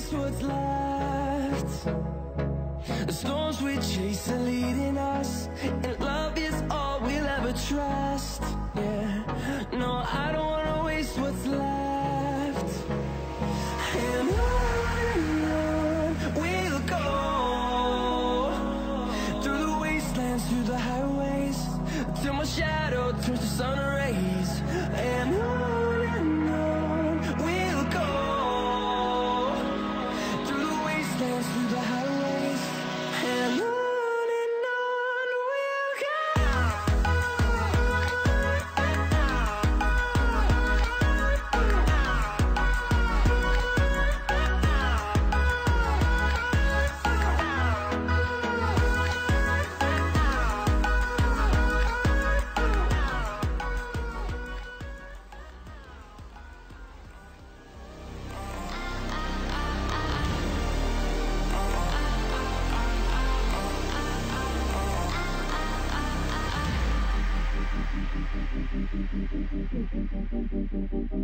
waste what's left. The storms we chase are leading us, and love is all we'll ever trust. Yeah, no, I don't wanna waste what's left. And on we'll go, through the wastelands, through the highways, till my shadow turns to sun rays. And on we'll go, through the wastelands, through the highways, and on we'll go.